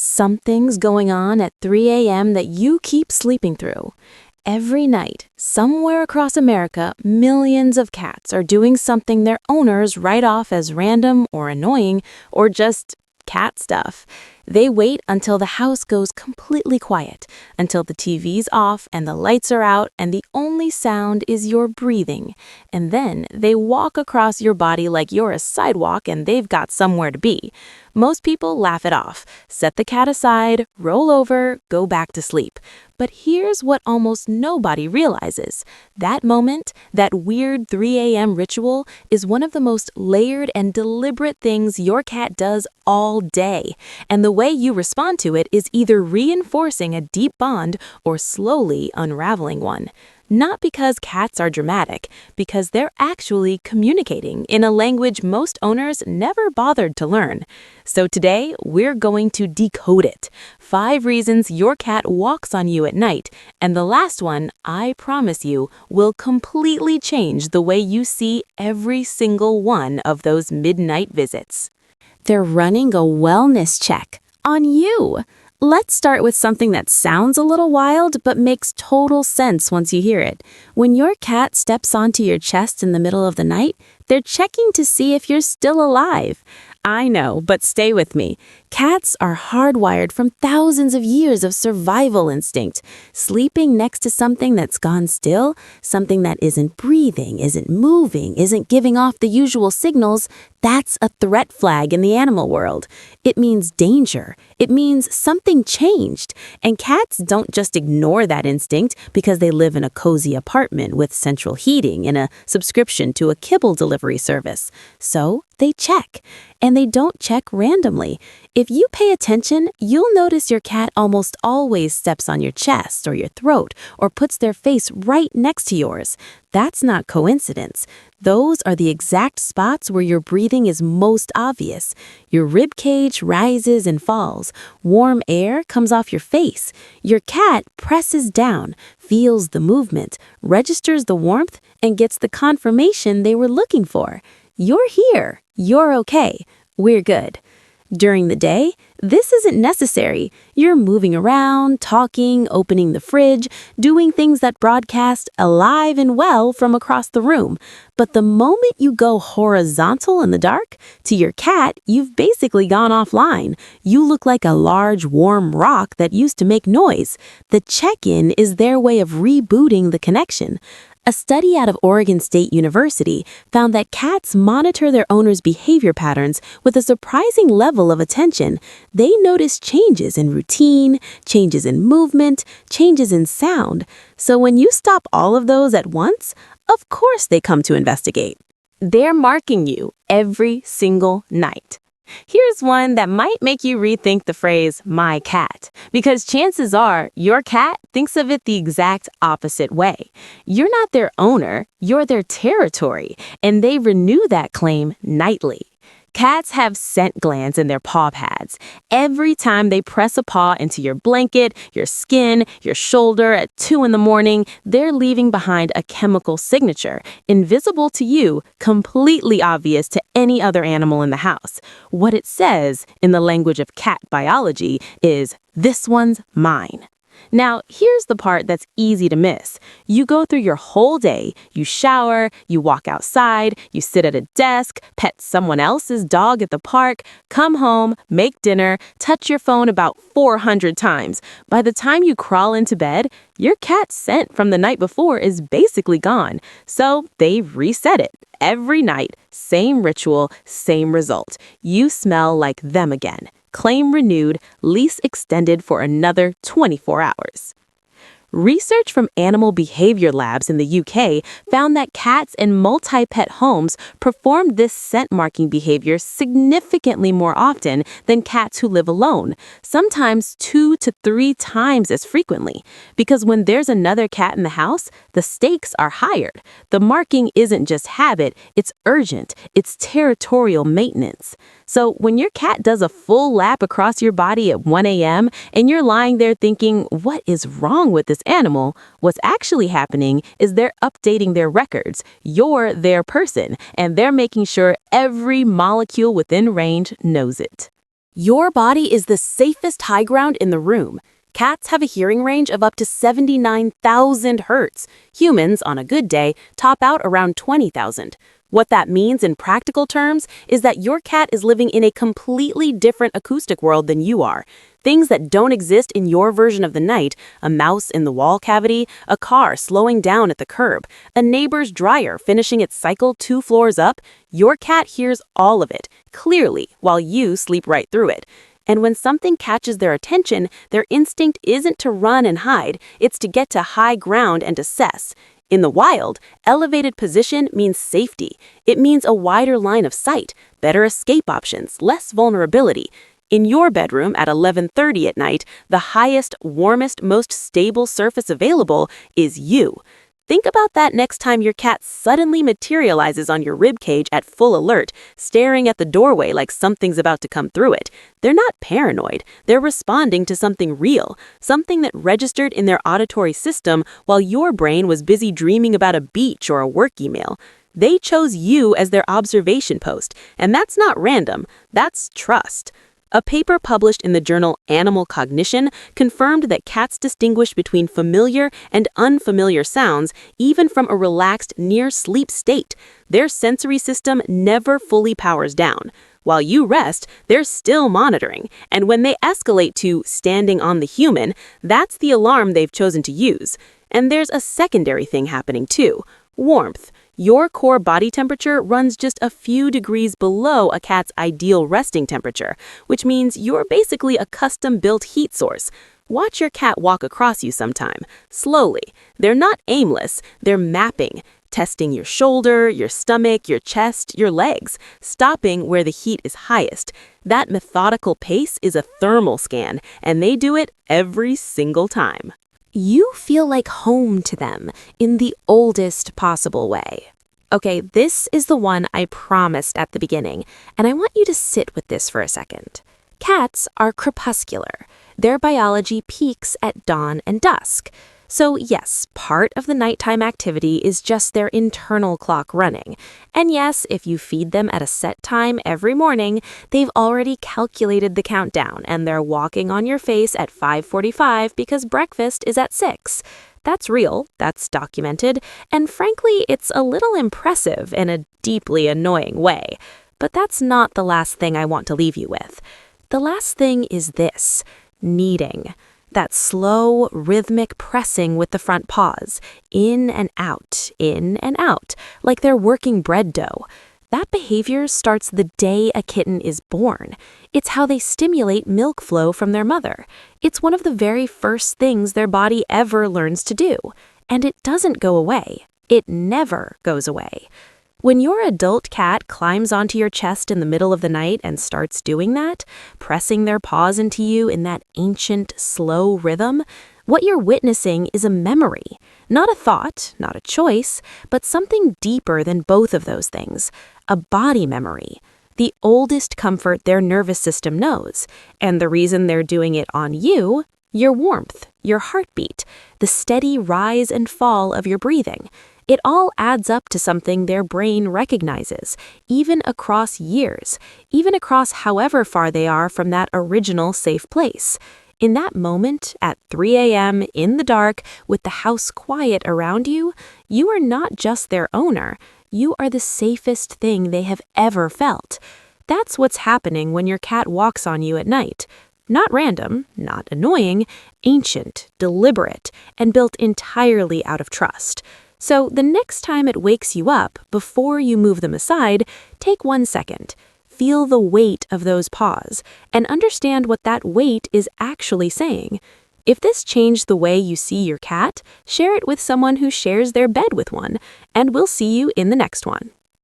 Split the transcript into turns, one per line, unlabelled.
Something's going on at 3 a.m. that you keep sleeping through. Every night, somewhere across America, millions of cats are doing something their owners write off as random or annoying or just cat stuff. They wait until the house goes completely quiet, until the TV's off and the lights are out and the only sound is your breathing. And then they walk across your body like you're a sidewalk and they've got somewhere to be. Most people laugh it off, set the cat aside, roll over, go back to sleep. But here's what almost nobody realizes. That moment, that weird 3 a.m. ritual, is one of the most layered and deliberate things your cat does all day. And the way you respond to it is either reinforcing a deep bond or slowly unraveling one. Not because cats are dramatic, because they're actually communicating in a language most owners never bothered to learn. So today, we're going to decode it. 5 reasons your cat walks on you at night, and the last one, I promise you, will completely change the way you see every single one of those midnight visits. They're running a wellness check on you. Let's start with something that sounds a little wild but makes total sense once you hear it. When your cat steps onto your chest in the middle of the night, they're checking to see if you're still alive. I know, but stay with me. Cats are hardwired from thousands of years of survival instinct. Sleeping next to something that's gone still, something that isn't breathing, isn't moving, isn't giving off the usual signals, that's a threat flag in the animal world. It means danger. It means something changed. And cats don't just ignore that instinct because they live in a cozy apartment with central heating and a subscription to a kibble delivery service. So they check. And they don't check randomly. If you pay attention, you'll notice your cat almost always steps on your chest or your throat or puts their face right next to yours. That's not coincidence. Those are the exact spots where your breathing is most obvious. Your rib cage rises and falls. Warm air comes off your face. Your cat presses down, feels the movement, registers the warmth, and gets the confirmation they were looking for. You're here. You're okay. We're good. During the day, this isn't necessary. You're moving around, talking, opening the fridge, doing things that broadcast alive and well from across the room. But the moment you go horizontal in the dark, to your cat, you've basically gone offline. You look like a large, warm rock that used to make noise. The check-in is their way of rebooting the connection. A study out of Oregon State University found that cats monitor their owners' behavior patterns with a surprising level of attention. They notice changes in routine, changes in movement, changes in sound. So when you stop all of those at once, of course they come to investigate. They're marking you every single night. Here's one that might make you rethink the phrase, my cat, because chances are your cat thinks of it the exact opposite way. You're not their owner, you're their territory, and they renew that claim nightly. Cats have scent glands in their paw pads. Every time they press a paw into your blanket, your skin, your shoulder at 2 in the morning, they're leaving behind a chemical signature, invisible to you, completely obvious to any other animal in the house. What it says, in the language of cat biology, is, "This one's mine." Now, here's the part that's easy to miss. You go through your whole day, you shower, you walk outside, you sit at a desk, pet someone else's dog at the park, come home, make dinner, touch your phone about 400 times. By the time you crawl into bed, your cat's scent from the night before is basically gone. So they reset it. Every night, same ritual, same result. You smell like them again. Claim renewed, lease extended for another 24 hours. Research from animal behavior labs in the UK found that cats in multi-pet homes performed this scent-marking behavior significantly more often than cats who live alone, sometimes 2 to 3 times as frequently. Because when there's another cat in the house, the stakes are higher. The marking isn't just habit, it's urgent, it's territorial maintenance. So when your cat does a full lap across your body at 1 a.m. and you're lying there thinking, what is wrong with this animal? What's actually happening is they're updating their records. You're their person, and they're making sure every molecule within range knows it. Your body is the safest high ground in the room. Cats have a hearing range of up to 79,000 hertz. Humans, on a good day, top out around 20,000. What that means in practical terms is that your cat is living in a completely different acoustic world than you are. Things that don't exist in your version of the night, a mouse in the wall cavity, a car slowing down at the curb, a neighbor's dryer finishing its cycle 2 floors up, your cat hears all of it, clearly, while you sleep right through it. And when something catches their attention, their instinct isn't to run and hide, it's to get to high ground and assess. In the wild, elevated position means safety. It means a wider line of sight, better escape options, less vulnerability. In your bedroom at 11:30 at night, the highest, warmest, most stable surface available is you. Think about that next time your cat suddenly materializes on your ribcage at full alert, staring at the doorway like something's about to come through it. They're not paranoid. They're responding to something real, something that registered in their auditory system while your brain was busy dreaming about a beach or a work email. They chose you as their observation post, and that's not random. That's trust. A paper published in the journal Animal Cognition confirmed that cats distinguish between familiar and unfamiliar sounds even from a relaxed near-sleep state. Their sensory system never fully powers down. While you rest, they're still monitoring, and when they escalate to standing on the human, that's the alarm they've chosen to use. And there's a secondary thing happening too: warmth. Your core body temperature runs just a few degrees below a cat's ideal resting temperature, which means you're basically a custom-built heat source. Watch your cat walk across you sometime, slowly. They're not aimless, they're mapping, testing your shoulder, your stomach, your chest, your legs, stopping where the heat is highest. That methodical pace is a thermal scan, and they do it every single time.
You feel like home to them in the oldest possible way. Okay, this is the one I promised at the beginning, and I want you to sit with this for a second. Cats are crepuscular. Their biology peaks at dawn and dusk. So yes, part of the nighttime activity is just their internal clock running. And yes, if you feed them at a set time every morning, they've already calculated the countdown and they're walking on your face at 5:45 because breakfast is at 6. That's real, that's documented, and frankly, it's a little impressive in a deeply annoying way. But that's not the last thing I want to leave you with. The last thing is this: kneading. That slow, rhythmic pressing with the front paws, in and out, like they're working bread dough. That behavior starts the day a kitten is born. It's how they stimulate milk flow from their mother. It's one of the very first things their body ever learns to do. And it doesn't go away. It never goes away. When your adult cat climbs onto your chest in the middle of the night and starts doing that, pressing their paws into you in that ancient, slow rhythm, what you're witnessing is a memory. Not a thought, not a choice, but something deeper than both of those things. A body memory. The oldest comfort their nervous system knows. And the reason they're doing it on you: your warmth, your heartbeat, the steady rise and fall of your breathing. It all adds up to something their brain recognizes, even across years, even across however far they are from that original safe place. In that moment, at 3 a.m. in the dark, with the house quiet around you, you are not just their owner, you are the safest thing they have ever felt. That's what's happening when your cat walks on you at night. Not random, not annoying, ancient, deliberate, and built entirely out of trust. So the next time it wakes you up, before you move them aside, take 1 second. Feel the weight of those paws, and understand what that weight is actually saying. If this changed the way you see your cat, share it with someone who shares their bed with one, and we'll see you in the next one.